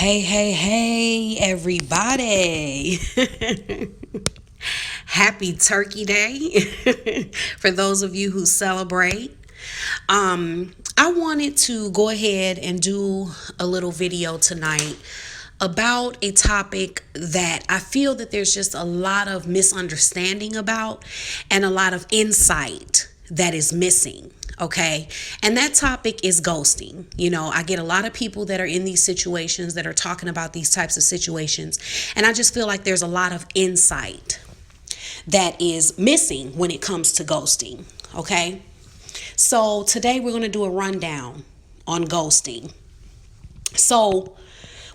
Hey, everybody. Happy Turkey Day for those of you who celebrate. I wanted to go ahead and do a little video tonight about a topic that I feel that there's just a lot of misunderstanding about and a lot of insight that is missing. Okay. And that topic is ghosting. I get a lot of people that are in these situations that are talking about these types of situations. And I just feel like there's a lot of insight that is missing when it comes to ghosting. Okay. So today we're going to do a rundown on ghosting. So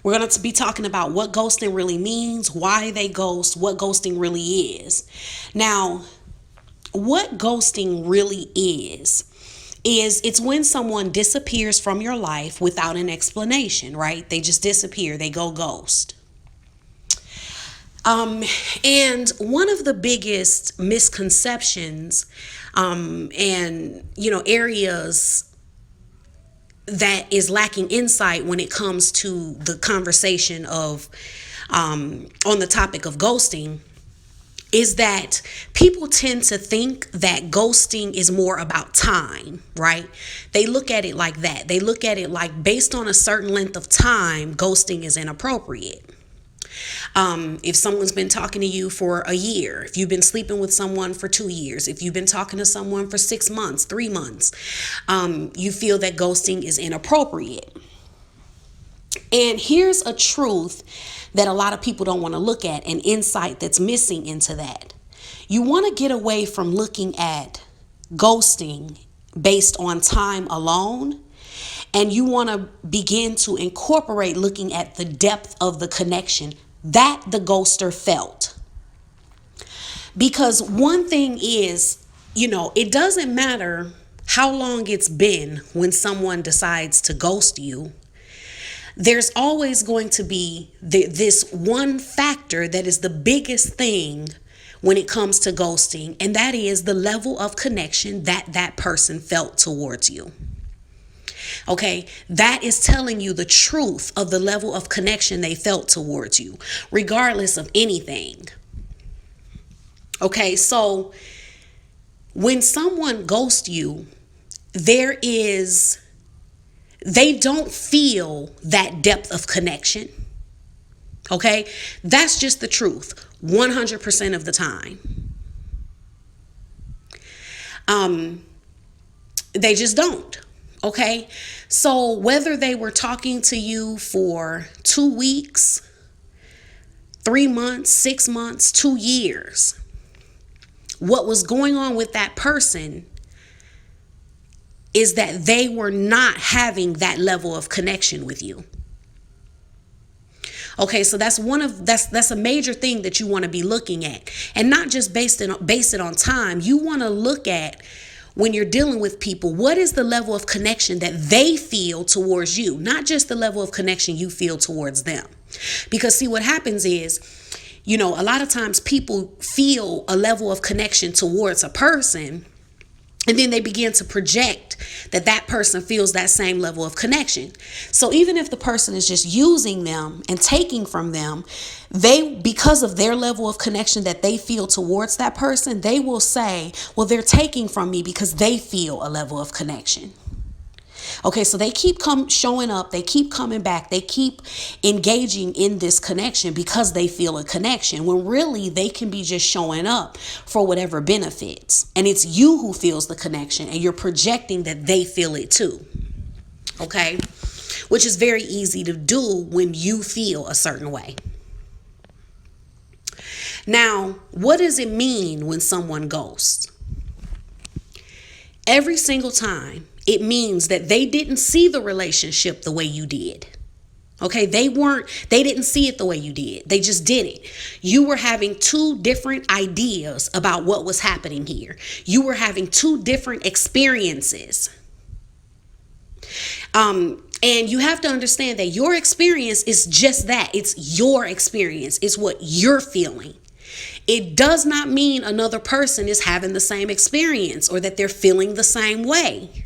we're going to be talking about what ghosting really means, why they ghost, what ghosting really is. Now, what ghosting really is it's when someone disappears from your life without an explanation, right? They just disappear. They go ghost. And one of the biggest misconceptions and areas that is lacking insight when it comes to the conversation of on the topic of ghosting is that people tend to think that ghosting is more about time, right? They look at it like that. They look at it like based on a certain length of time, ghosting is inappropriate. If someone's been talking to you for a year, if you've been sleeping with someone for 2 years, if you've been talking to someone for 6 months, 3 months, you feel that ghosting is inappropriate. And here's a truth that a lot of people don't want to look at, an insight that's missing into that. You want to get away from looking at ghosting based on time alone, and you want to begin to incorporate looking at the depth of the connection that the ghoster felt. Because one thing is, it doesn't matter how long it's been when someone decides to ghost you. There's always going to be this one factor that is the biggest thing when it comes to ghosting, and that is the level of connection that person felt towards you. Okay, that is telling you the truth of the level of connection they felt towards you, regardless of anything. Okay, so when someone ghosts you, they don't feel that depth of connection. Okay, that's just the truth 100% of the time. They just don't. Okay, so whether they were talking to you for 2 weeks, 3 months, 6 months, 2 years, what was going on with that person is that they were not having that level of connection with you. Okay, so that's a major thing that you want to be looking at, and not just base it on time. You want to look at, when you're dealing with people, what is the level of connection that they feel towards you, not just the level of connection you feel towards them. Because see, what happens is, a lot of times people feel a level of connection towards a person, and then they begin to project that person feels that same level of connection. So even if the person is just using them and taking from them, because of their level of connection that they feel towards that person, they will say, well, they're taking from me because they feel a level of connection. Okay, so they keep showing up, they keep coming back, they keep engaging in this connection because they feel a connection, when really they can be just showing up for whatever benefits. And it's you who feels the connection, and you're projecting that they feel it too. Okay, which is very easy to do when you feel a certain way. Now, what does it mean when someone ghosts? Every single time, it means that they didn't see the relationship the way you did. Okay, they didn't see it the way you did. They just did it. You were having two different ideas about what was happening here. You were having two different experiences. And you have to understand that your experience is just that. It's your experience. It's what you're feeling. It does not mean another person is having the same experience or that they're feeling the same way.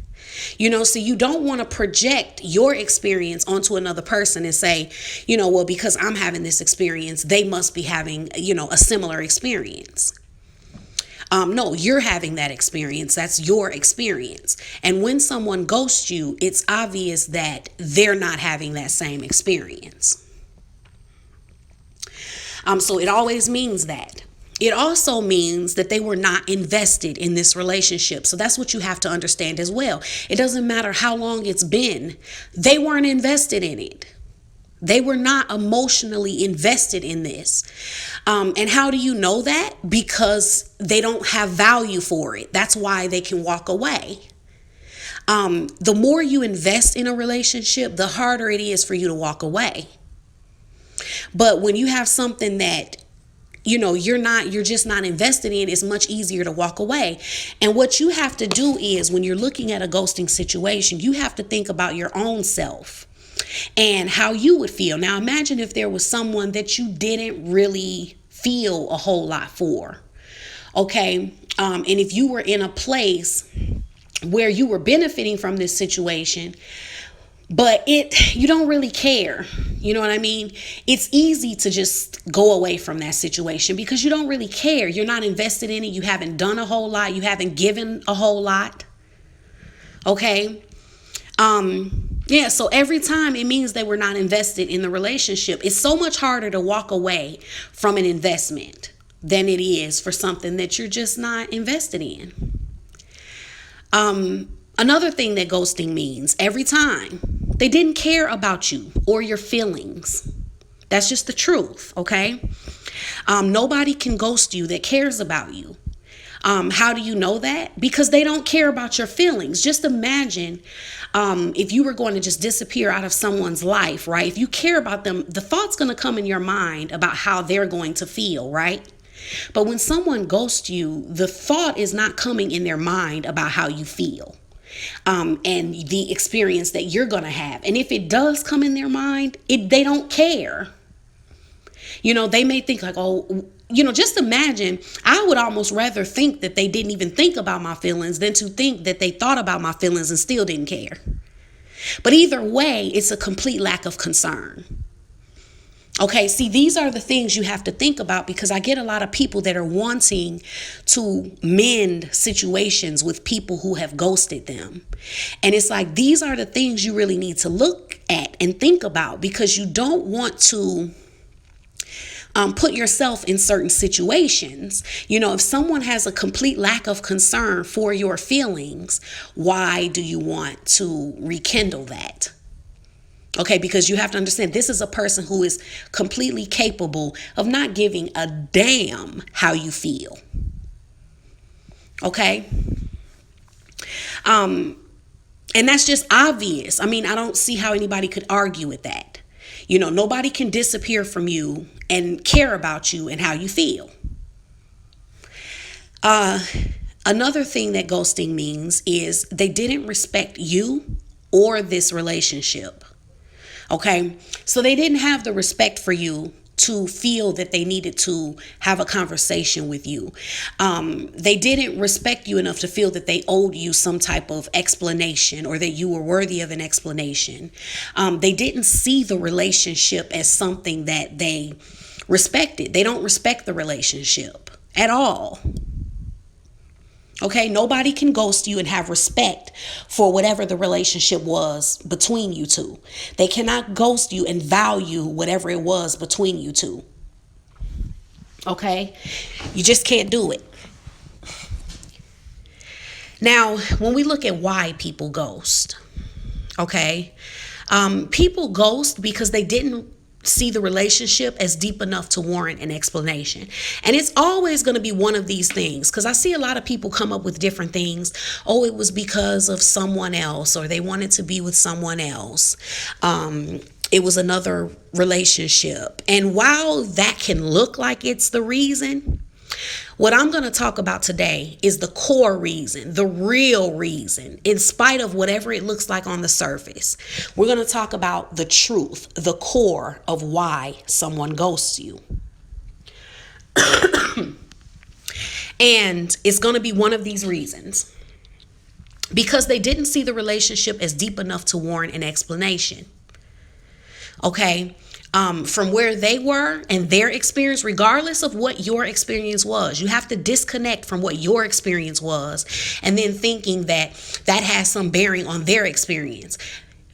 So you don't want to project your experience onto another person and say, well, because I'm having this experience, they must be having, a similar experience. No, you're having that experience. That's your experience. And when someone ghosts you, it's obvious that they're not having that same experience. So it always means that. It also means that they were not invested in this relationship. So that's what you have to understand as well. It doesn't matter how long it's been. They weren't invested in it. They were not emotionally invested in this. And how do you know that? Because they don't have value for it. That's why they can walk away. The more you invest in a relationship, the harder it is for you to walk away. But when you have something that you're just not invested in, it's much easier to walk away. And what you have to do is, when you're looking at a ghosting situation, you have to think about your own self and how you would feel. Now, imagine if there was someone that you didn't really feel a whole lot for. Okay. And if you were in a place where you were benefiting from this situation, but you don't really care. You know what I mean? It's easy to just go away from that situation because you don't really care. You're not invested in it. You haven't done a whole lot. You haven't given a whole lot. Okay. So every time it means they were not invested in the relationship. It's so much harder to walk away from an investment than it is for something that you're just not invested in. Another thing that ghosting means, every time, they didn't care about you or your feelings. That's just the truth, okay? Nobody can ghost you that cares about you. How do you know that? Because they don't care about your feelings. Just imagine if you were going to just disappear out of someone's life, right? If you care about them, the thought's going to come in your mind about how they're going to feel, right? But when someone ghosts you, the thought is not coming in their mind about how you feel. And the experience that you're going to have. And if it does come in their mind, they don't care. They may think like, oh, just imagine, I would almost rather think that they didn't even think about my feelings than to think that they thought about my feelings and still didn't care. But either way, it's a complete lack of concern. Okay, see, these are the things you have to think about, because I get a lot of people that are wanting to mend situations with people who have ghosted them. And it's like, these are the things you really need to look at and think about, because you don't want to put yourself in certain situations. If someone has a complete lack of concern for your feelings, why do you want to rekindle that? Okay, because you have to understand, this is a person who is completely capable of not giving a damn how you feel. Okay? And that's just obvious. I mean, I don't see how anybody could argue with that. Nobody can disappear from you and care about you and how you feel. Another thing that ghosting means is they didn't respect you or this relationship. Okay, so they didn't have the respect for you to feel that they needed to have a conversation with you. They didn't respect you enough to feel that they owed you some type of explanation or that you were worthy of an explanation. They didn't see the relationship as something that they respected. They don't respect the relationship at all. Okay, nobody can ghost you and have respect for whatever the relationship was between you two. They cannot ghost you and value whatever it was between you two. Okay, you just can't do it. Now, when we look at why people ghost, okay, people ghost because they didn't see the relationship as deep enough to warrant an explanation. And it's always going to be one of these things, because I see a lot of people come up with different things. Oh, it was because of someone else, or they wanted to be with someone else. It was another relationship. And while that can look like it's the reason, what I'm going to talk about today is the core reason, the real reason, in spite of whatever it looks like on the surface. We're going to talk about the truth, the core of why someone ghosts you. And it's going to be one of these reasons. because they didn't see the relationship as deep enough to warrant an explanation. Okay. From where they were and their experience, regardless of what your experience was, you have to disconnect from what your experience was and then thinking that that has some bearing on their experience.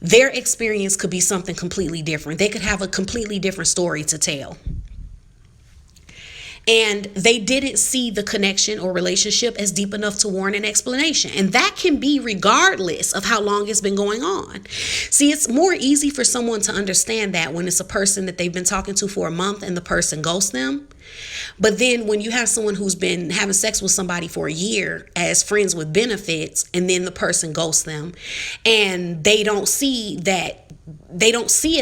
Their experience could be something completely different. They could have a completely different story to tell. And they didn't see the connection or relationship as deep enough to warrant an explanation. And that can be regardless of how long it's been going on. See, it's more easy for someone to understand that when it's a person that they've been talking to for a month and the person ghosts them. But then when you have someone who's been having sex with somebody for a year as friends with benefits, and then the person ghosts them, and they don't see it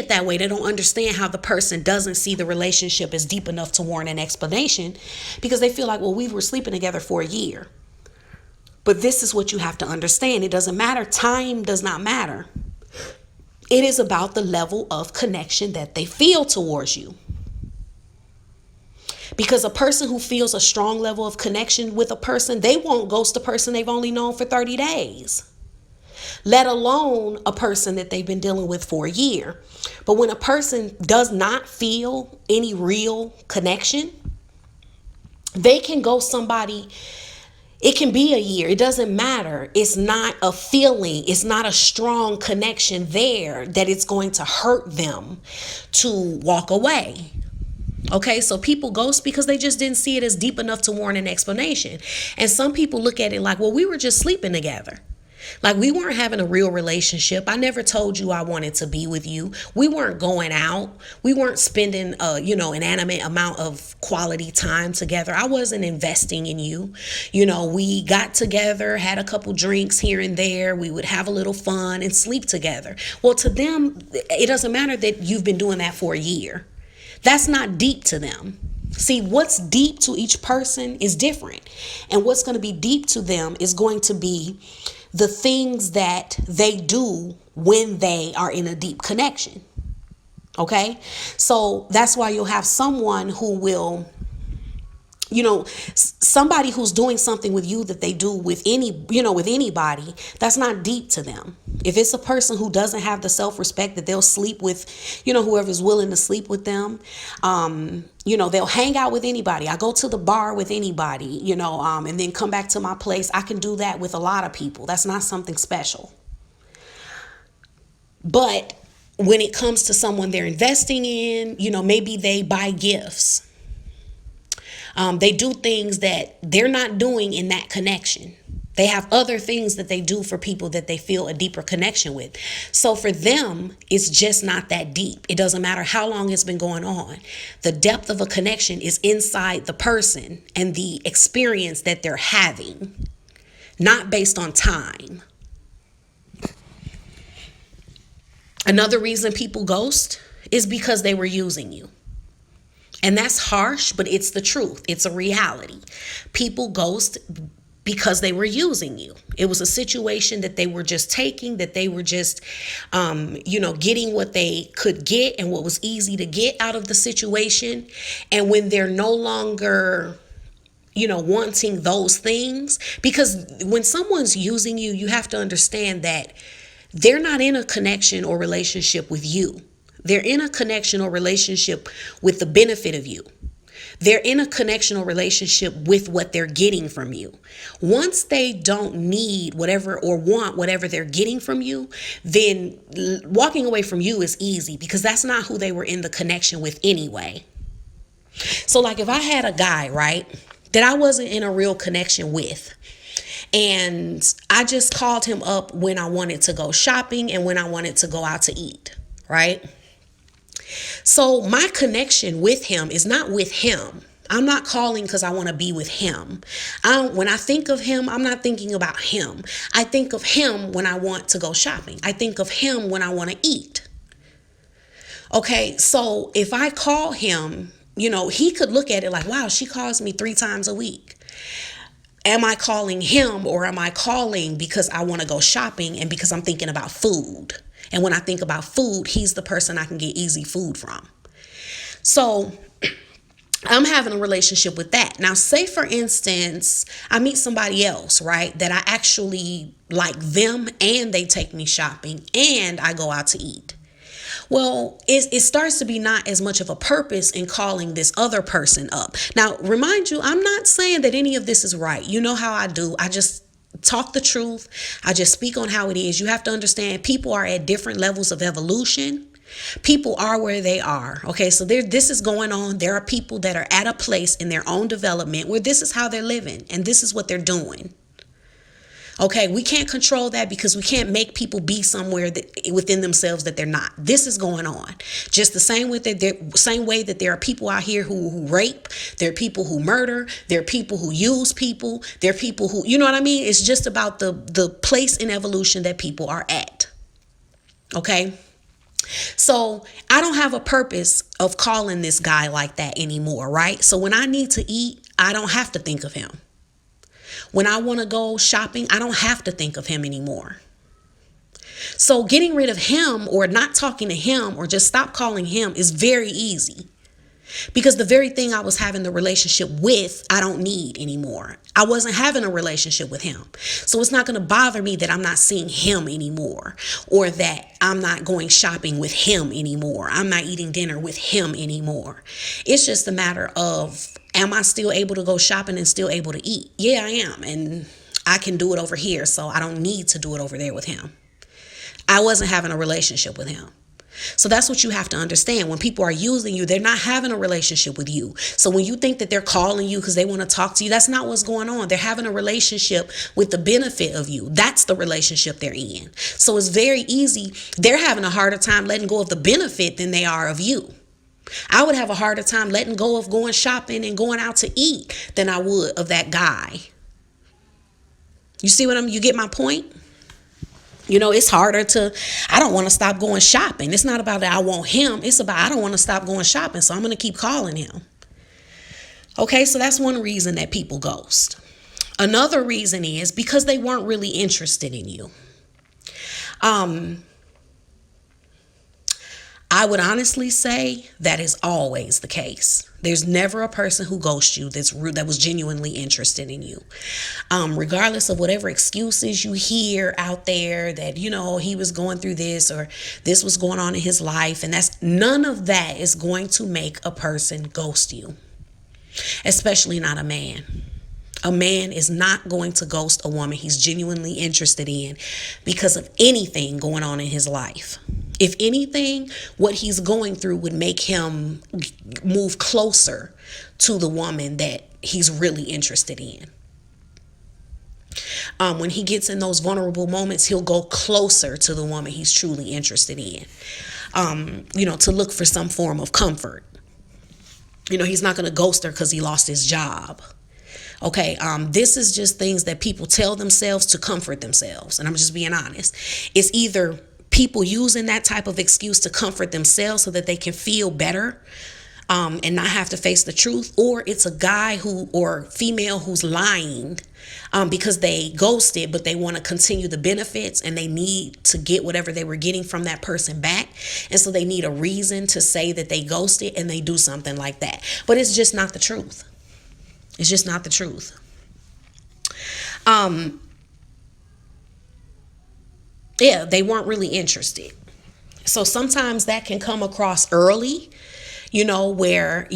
that way. They don't understand how the person doesn't see the relationship as deep enough to warrant an explanation, because they feel like, well, we were sleeping together for a year. But this is what you have to understand. It doesn't matter. Time does not matter. It is about the level of connection that they feel towards you. Because a person who feels a strong level of connection with a person, they won't ghost a person they've only known for 30 days. Let alone a person that they've been dealing with for a year. But when a person does not feel any real connection, they can ghost somebody. It can be a year. It doesn't matter. It's not a feeling. It's not a strong connection there that it's going to hurt them to walk away. Okay, so people ghost because they just didn't see it as deep enough to warrant an explanation. And some people look at it like, well, we were just sleeping together. Like, we weren't having a real relationship. I never told you I wanted to be with you. We weren't going out. We weren't spending, an inanimate amount of quality time together. I wasn't investing in you. We got together, had a couple drinks here and there. We would have a little fun and sleep together. Well, to them, it doesn't matter that you've been doing that for a year. That's not deep to them. See, what's deep to each person is different. And what's going to be deep to them is going to be the things that they do when they are in a deep connection. Okay? So that's why you'll have someone who will, somebody who's doing something with you that they do with with anybody, that's not deep to them. If it's a person who doesn't have the self-respect that they'll sleep with, whoever's willing to sleep with them, they'll hang out with anybody. I go to the bar with anybody, and then come back to my place. I can do that with a lot of people. That's not something special. But when it comes to someone they're investing in, maybe they buy gifts. They do things that they're not doing in that connection. They have other things that they do for people that they feel a deeper connection with. So for them, it's just not that deep. It doesn't matter how long it's been going on. The depth of a connection is inside the person and the experience that they're having, not based on time. Another reason people ghost is because they were using you. And that's harsh, but it's the truth. It's a reality. People ghost because they were using you. It was a situation that they were just taking, that they were just, getting what they could get and what was easy to get out of the situation. And when they're no longer, wanting those things, because when someone's using you, you have to understand that they're not in a connection or relationship with you. They're in a connection or relationship with the benefit of you. They're in a connection or relationship with what they're getting from you. Once they don't need whatever or want whatever they're getting from you, then walking away from you is easy, because that's not who they were in the connection with anyway. So like if I had a guy, right, that I wasn't in a real connection with, and I just called him up when I wanted to go shopping and when I wanted to go out to eat, right? So my connection with him is not with him. I'm not calling because I want to be with him. When I think of him, I'm not thinking about him. I think of him when I want to go shopping. I think of him when I want to eat. Okay, so if I call him, he could look at it like, wow, she calls me 3 times a week. Am I calling him, or am I calling because I want to go shopping and because I'm thinking about food? And when I think about food, he's the person I can get easy food from. So I'm having a relationship with that. Now, say for instance, I meet somebody else, right, that I actually like them and they take me shopping and I go out to eat. Well, it starts to be not as much of a purpose in calling this other person up. Now, remind you, I'm not saying that any of this is right. You know how I do. I just talk the truth. I just speak on how it is. You have to understand people are at different levels of evolution. People are where they are. Okay, so this is going on. There are people that are at a place in their own development where this is how they're living and this is what they're doing. Okay, we can't control that because we can't make people be somewhere that within themselves that they're not. This is going on. Just the same same way that there are people out here who rape, there are people who murder, there are people who use people, there are people who, you know what I mean? It's just about the place in evolution that people are at. Okay? So I don't have a purpose of calling this guy like that anymore, right? So when I need to eat, I don't have to think of him. When I want to go shopping, I don't have to think of him anymore. So getting rid of him or not talking to him or just stop calling him is very easy. Because the very thing I was having the relationship with, I don't need anymore. I wasn't having a relationship with him. So it's not going to bother me that I'm not seeing him anymore or that I'm not going shopping with him anymore. I'm not eating dinner with him anymore. It's just a matter of, am I still able to go shopping and still able to eat? Yeah, I am. And I can do it over here. So I don't need to do it over there with him. I wasn't having a relationship with him. So that's what you have to understand. When people are using you, they're not having a relationship with you. So when you think that they're calling you because they want to talk to you, that's not what's going on. They're having a relationship with the benefit of you. That's the relationship they're in. So it's very easy. They're having a harder time letting go of the benefit than they are of you. I would have a harder time letting go of going shopping and going out to eat than I would of that guy. You see you get my point? You know, it's harder I don't want to stop going shopping. It's not about that I want him. It's about I don't want to stop going shopping, so I'm going to keep calling him. Okay, so that's one reason that people ghost. Another reason is because they weren't really interested in you. I would honestly say that is always the case. There's never a person who ghosts you that was genuinely interested in you. Regardless of whatever excuses you hear out there that, you know, he was going through this or this was going on in his life. And none of that is going to make a person ghost you, especially not a man. A man is not going to ghost a woman he's genuinely interested in because of anything going on in his life. If anything, what he's going through would make him move closer to the woman that he's really interested in. When he gets in those vulnerable moments, he'll go closer to the woman he's truly interested in, to look for some form of comfort. He's not going to ghost her because he lost his job. Okay, this is just things that people tell themselves to comfort themselves. And I'm just being honest. It's either people using that type of excuse to comfort themselves so that they can feel better and not have to face the truth, or it's a guy or female who's lying because they ghosted, but they want to continue the benefits and they need to get whatever they were getting from that person back. And so they need a reason to say that they ghosted and they do something like that. But it's just not the truth. It's just not the truth. They weren't really interested. So sometimes that can come across early, where,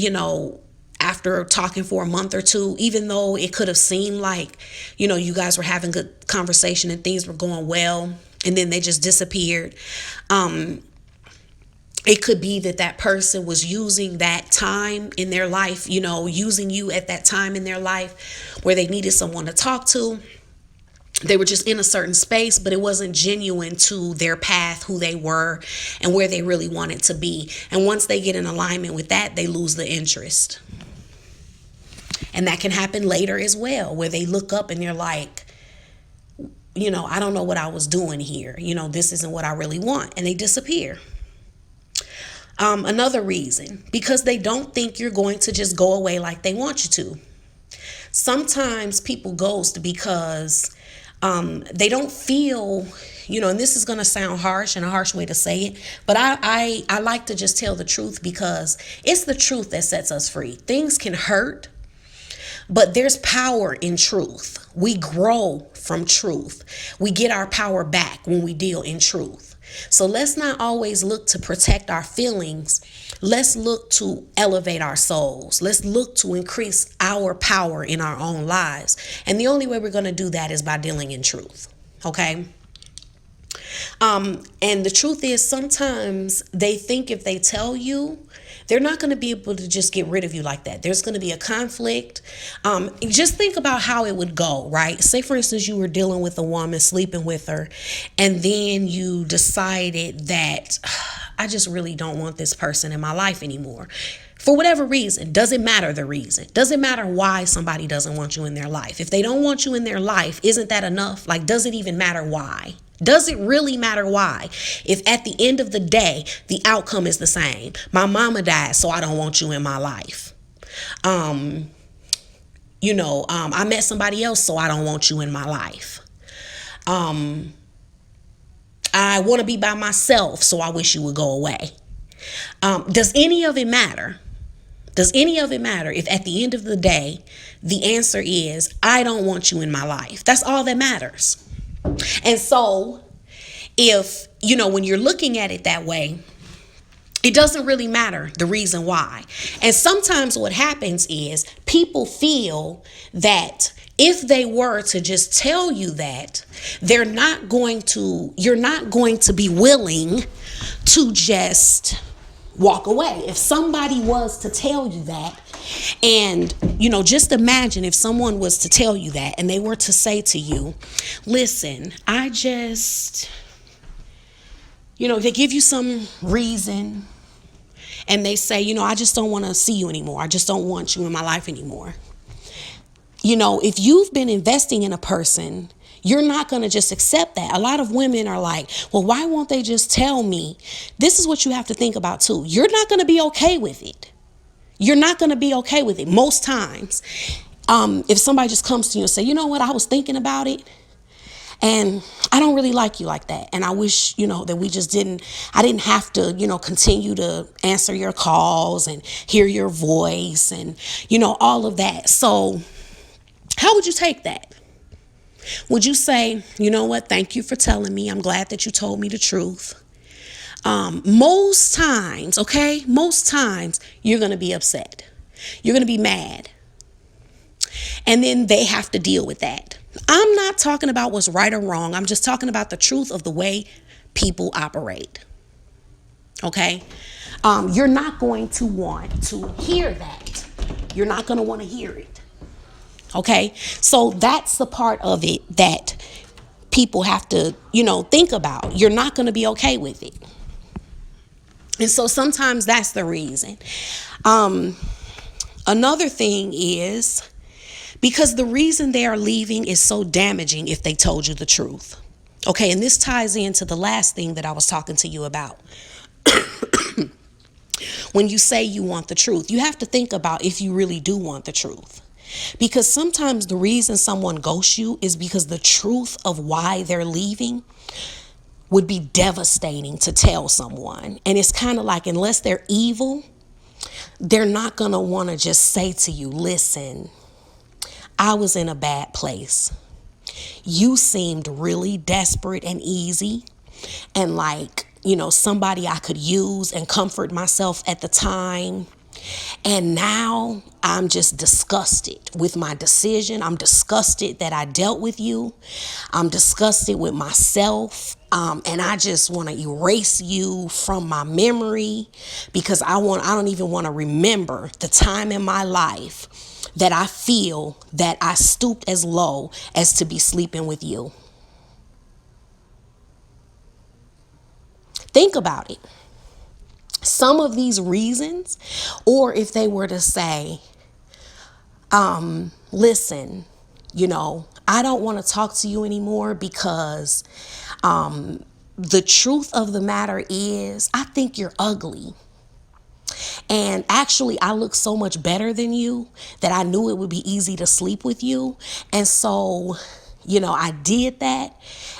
after talking for a month or two, even though it could have seemed like, you guys were having good conversation and things were going well, and then they just disappeared. It could be that person was using that time in their life, using you at that time in their life where they needed someone to talk to. They were just in a certain space, but it wasn't genuine to their path, who they were and where they really wanted to be. And once they get in alignment with that, they lose the interest. And that can happen later as well, where they look up and they're like, I don't know what I was doing here. This isn't what I really want. And they disappear. Another reason, because they don't think you're going to just go away like they want you to. Sometimes people ghost because They don't feel, and this is going to sound harsh and a harsh way to say it, but I like to just tell the truth because it's the truth that sets us free. Things can hurt, but there's power in truth. We grow from truth. We get our power back when we deal in truth. So let's not always look to protect our feelings. Let's look to elevate our souls. Let's look to increase our power in our own lives. And the only way we're going to do that is by dealing in truth. Okay? And the truth is, sometimes they think if they tell you, they're not going to be able to just get rid of you like that. There's going to be a conflict. Just think about how it would go, right? Say, for instance, you were dealing with a woman, sleeping with her, and then you decided that I just really don't want this person in my life anymore. For whatever reason, doesn't matter the reason. Doesn't matter why somebody doesn't want you in their life. If they don't want you in their life, isn't that enough? Like, does it even matter why? Does it really matter why? If at the end of the day, the outcome is the same. My mama died, so I don't want you in my life. I met somebody else, so I don't want you in my life. I want to be by myself, so I wish you would go away. Does any of it matter? Does any of it matter if at the end of the day, the answer is, I don't want you in my life? That's all that matters. And so if, when you're looking at it that way, it doesn't really matter the reason why. And sometimes what happens is people feel that if they were to just tell you that, you're not going to be willing to just walk away. If somebody was to tell you that, and, just imagine if someone was to tell you that and they were to say to you, listen, they give you some reason and they say, I just don't want to see you anymore. I just don't want you in my life anymore. If you've been investing in a person, you're not going to just accept that. A lot of women are like, well, why won't they just tell me? This is what you have to think about too. You're not going to be okay with it. You're not going to be okay with it most times. If somebody just comes to you and say, you know what, I was thinking about it and I don't really like you like that. And I wish, that I didn't have to, continue to answer your calls and hear your voice and, all of that. So how would you take that? Would you say, you know what, thank you for telling me. I'm glad that you told me the truth. Most times, you're going to be upset. You're going to be mad. And then they have to deal with that. I'm not talking about what's right or wrong. I'm just talking about the truth of the way people operate. Okay? You're not going to want to hear that. You're not going to want to hear it. Okay? So that's the part of it that people have to, think about. You're not going to be okay with it. And so sometimes that's the reason. Another thing is because the reason they are leaving is so damaging if they told you the truth. Okay, and this ties into the last thing that I was talking to you about. When you say you want the truth, you have to think about if you really do want the truth. Because sometimes the reason someone ghosts you is because the truth of why they're leaving would be devastating to tell someone. And it's kind of like, unless they're evil, they're not going to want to just say to you, listen, I was in a bad place. You seemed really desperate and easy and like, somebody I could use and comfort myself at the time. And now I'm just disgusted with my decision. I'm disgusted that I dealt with you. I'm disgusted with myself. And I just want to erase you from my memory because I don't even want to remember the time in my life that I feel that I stooped as low as to be sleeping with you. Think about it. Some of these reasons, or if they were to say, listen, I don't want to talk to you anymore because the truth of the matter is I think you're ugly. And actually, I look so much better than you that I knew it would be easy to sleep with you. And so, I did that,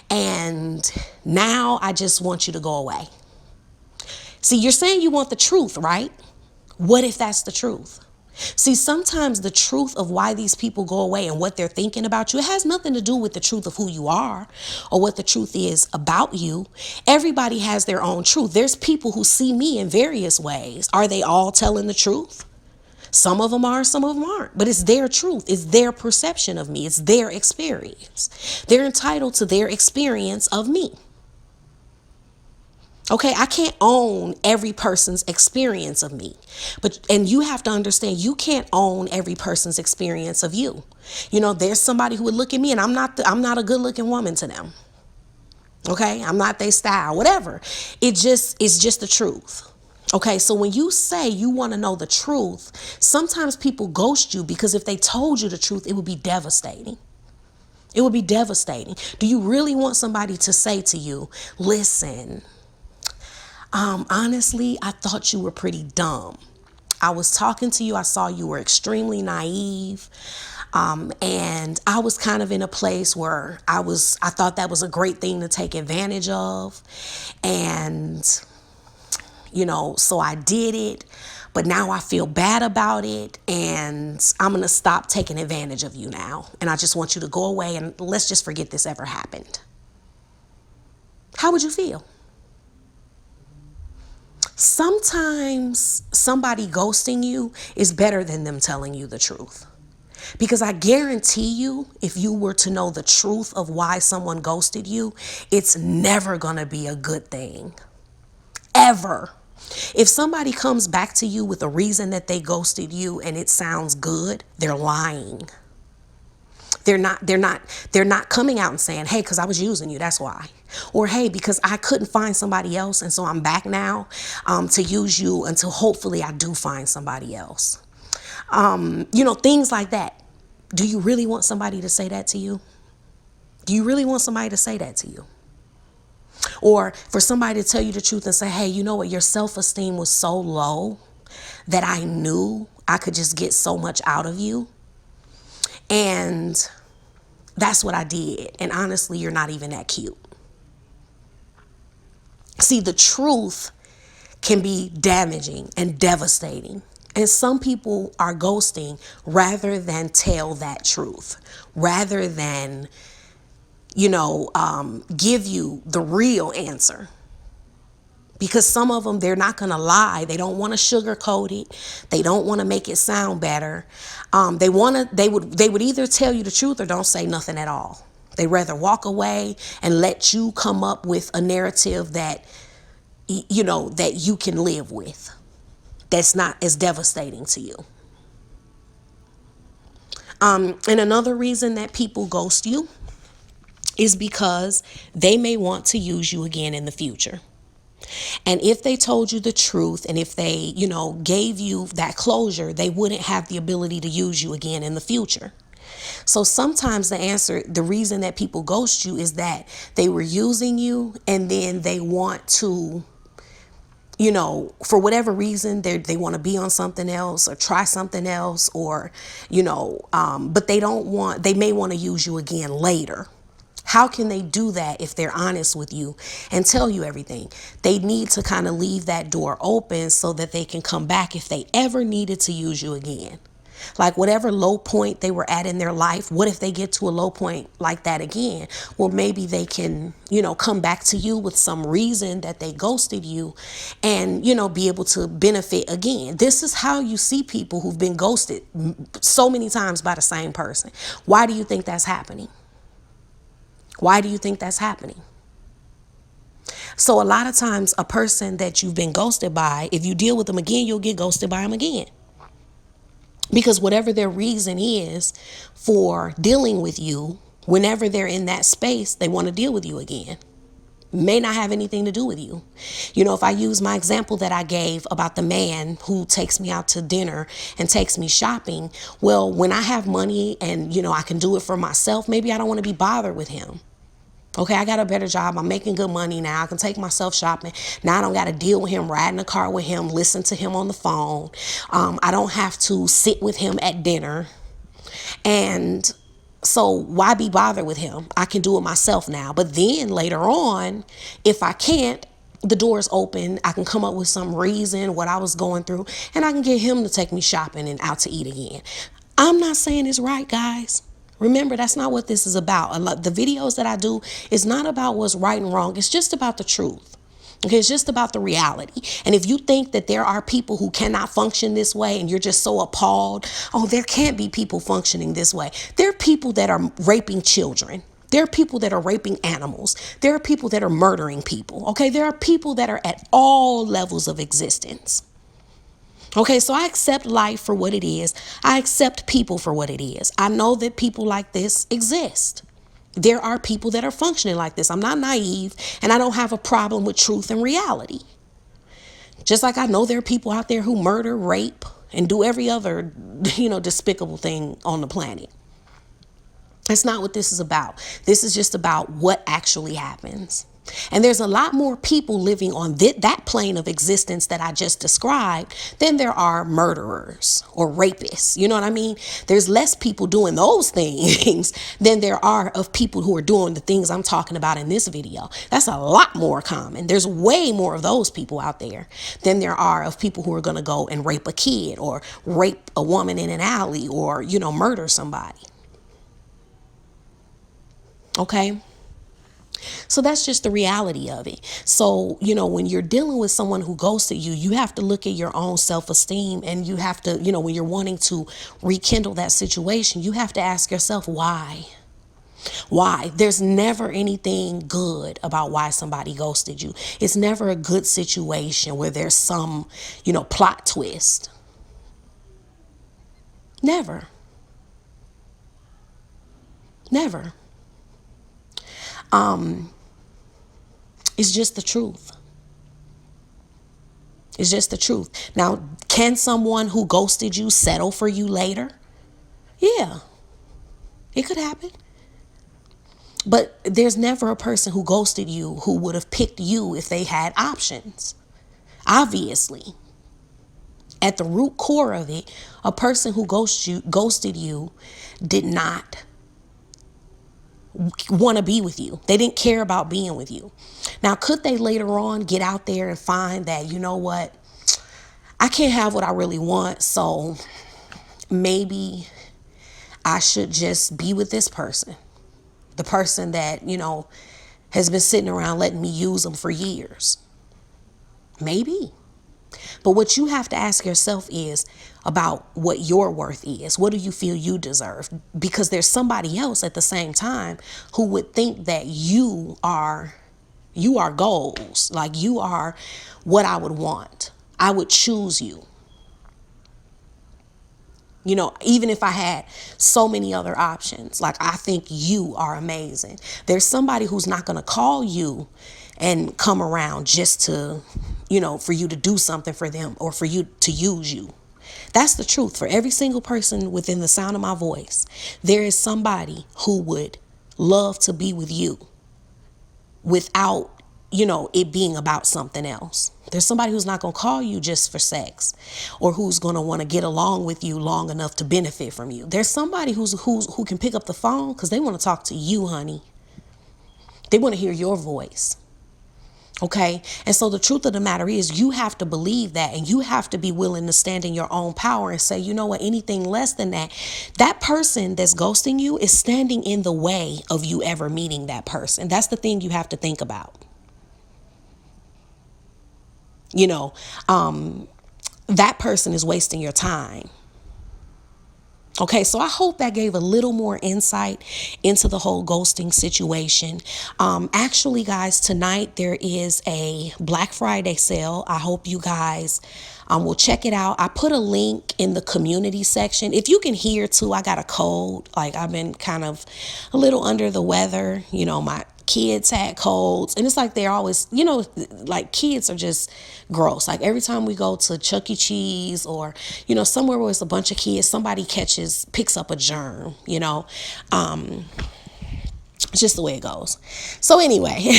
and now I just want you to go away. See, you're saying you want the truth, right? What if that's the truth? See, sometimes the truth of why these people go away and what they're thinking about you, it has nothing to do with the truth of who you are or what the truth is about you. Everybody has their own truth. There's people who see me in various ways. Are they all telling the truth? Some of them are, some of them aren't. But it's their truth. It's their perception of me. It's their experience. They're entitled to their experience of me. Okay, I can't own every person's experience of me. And you have to understand, you can't own every person's experience of you. There's somebody who would look at me and I'm not a good-looking woman to them. Okay? I'm not their style, whatever. It's just the truth. Okay, so when you say you want to know the truth, sometimes people ghost you because if they told you the truth, it would be devastating. It would be devastating. Do you really want somebody to say to you, listen, honestly, I thought you were pretty dumb. I was talking to you. I saw you were extremely naive. And I was kind of in a place where I thought that was a great thing to take advantage of. And, so I did it. But now I feel bad about it. And I'm going to stop taking advantage of you now. And I just want you to go away and let's just forget this ever happened. How would you feel? Sometimes somebody ghosting you is better than them telling you the truth. Because I guarantee you, if you were to know the truth of why someone ghosted you, it's never going to be a good thing. Ever. If somebody comes back to you with a reason that they ghosted you and it sounds good, they're lying. They're not coming out and saying, hey, because I was using you, that's why. Or, hey, because I couldn't find somebody else, and so I'm back now to use you until hopefully I do find somebody else. Things like that. Do you really want somebody to say that to you? Do you really want somebody to say that to you? Or for somebody to tell you the truth and say, hey, you know what, your self-esteem was so low that I knew I could just get so much out of you. And that's what I did. And honestly, you're not even that cute. See, the truth can be damaging and devastating. And some people are ghosting rather than tell that truth, rather than, give you the real answer. Because some of them, they're not going to lie. They don't want to sugarcoat it. They don't want to make it sound better. They would either tell you the truth or don't say nothing at all. They rather walk away and let you come up with a narrative that, that you can live with. That's not as devastating to you. And another reason that people ghost you is because they may want to use you again in the future. And if they told you the truth and if they, gave you that closure, they wouldn't have the ability to use you again in the future. So sometimes the reason that people ghost you is that they were using you and then they want to, for whatever reason, they want to be on something else or try something else or, but they may want to use you again later. How can they do that if they're honest with you and tell you everything? They need to kind of leave that door open so that they can come back if they ever needed to use you again. Like whatever low point they were at in their life, what if they get to a low point like that again? Well, maybe they can, come back to you with some reason that they ghosted you and, be able to benefit again. This is how you see people who've been ghosted so many times by the same person. Why do you think that's happening? Why do you think that's happening? So a lot of times a person that you've been ghosted by, if you deal with them again, you'll get ghosted by them again. Because whatever their reason is for dealing with you, whenever they're in that space, they want to deal with you again. May not have anything to do with you. If I use my example that I gave about the man who takes me out to dinner and takes me shopping, well, when I have money and, I can do it for myself, maybe I don't want to be bothered with him. Okay, I got a better job. I'm making good money now. I can take myself shopping. Now I don't got to deal with him, ride in the car with him, listen to him on the phone. I don't have to sit with him at dinner. And So why be bothered with him? I can do it myself now. But then later on, if I can't, the door's open. I can come up with some reason what I was going through, and I can get him to take me shopping and out to eat again. I'm not saying it's right, guys. Remember, that's not what this is about. The videos that I do is not about what's right and wrong. It's just about the truth. Okay, it's just about the reality. And if you think that there are people who cannot function this way and you're just so appalled, oh, there can't be people functioning this way. There are people that are raping children. There are people that are raping animals. There are people that are murdering people. Okay, there are people that are at all levels of existence. Okay, so I accept life for what it is. I accept people for what it is. I know that people like this exist. There are people that are functioning like this. I'm not naive, and I don't have a problem with truth and reality. Just like I know there are people out there who murder, rape, and do every other, despicable thing on the planet. That's not what this is about. This is just about what actually happens. And there's a lot more people living on that plane of existence that I just described than there are murderers or rapists. You know what I mean? There's less people doing those things than there are of people who are doing the things I'm talking about in this video. That's a lot more common. There's way more of those people out there than there are of people who are going to go and rape a kid or rape a woman in an alley or, murder somebody. Okay? So that's just the reality of it. So, when you're dealing with someone who ghosted you, you have to look at your own self-esteem, and you have to, when you're wanting to rekindle that situation, you have to ask yourself, why? Why? There's never anything good about why somebody ghosted you. It's never a good situation where there's some, plot twist. Never. Never. It's just the truth. It's just the truth. Now, can someone who ghosted you settle for you later? Yeah, it could happen. But there's never a person who ghosted you who would have picked you if they had options. Obviously, at the root core of it, a person who ghosted you did not want to be with you. They didn't care about being with you. Now, could they later on get out there and find that, you know what, I can't have what I really want, so maybe I should just be with this person, the person that, has been sitting around letting me use them for years. Maybe. But what you have to ask yourself is about what your worth is. What do you feel you deserve? Because there's somebody else at the same time who would think that you are goals. Like, you are what I would want. I would choose you. Even if I had so many other options, like, I think you are amazing. There's somebody who's not going to call you and come around just to, for you to do something for them or for you to use you. That's the truth. For every single person within the sound of my voice, there is somebody who would love to be with you without, it being about something else. There's somebody who's not going to call you just for sex, or who's going to want to get along with you long enough to benefit from you. There's somebody who can pick up the phone because they want to talk to you, honey. They want to hear your voice. Okay. And so the truth of the matter is, you have to believe that, and you have to be willing to stand in your own power and say, you know what, anything less than that, that person that's ghosting you is standing in the way of you ever meeting that person. That's the thing you have to think about. That person is wasting your time. Okay, so I hope that gave a little more insight into the whole ghosting situation. Actually, guys, tonight there is a Black Friday sale. I hope you guys will check it out. I put a link in the community section. If you can hear too, I got a cold. Like, I've been kind of a little under the weather. My kids had colds, and it's like they're always, like, kids are just gross. Like, every time we go to Chuck E. Cheese or, somewhere where it's a bunch of kids, somebody picks up a germ, it's just the way it goes. So anyway,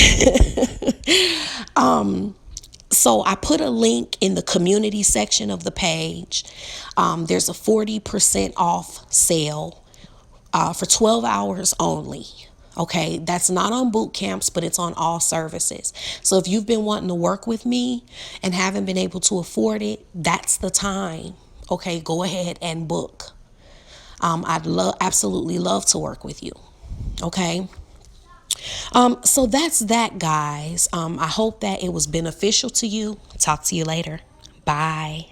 so I put a link in the community section of the page. There's a 40% off sale for 12 hours only. Okay, that's not on boot camps, but it's on all services. So if you've been wanting to work with me and haven't been able to afford it, that's the time. Okay, go ahead and book. I'd absolutely love to work with you. Okay. So that's that, guys. I hope that it was beneficial to you. Talk to you later. Bye.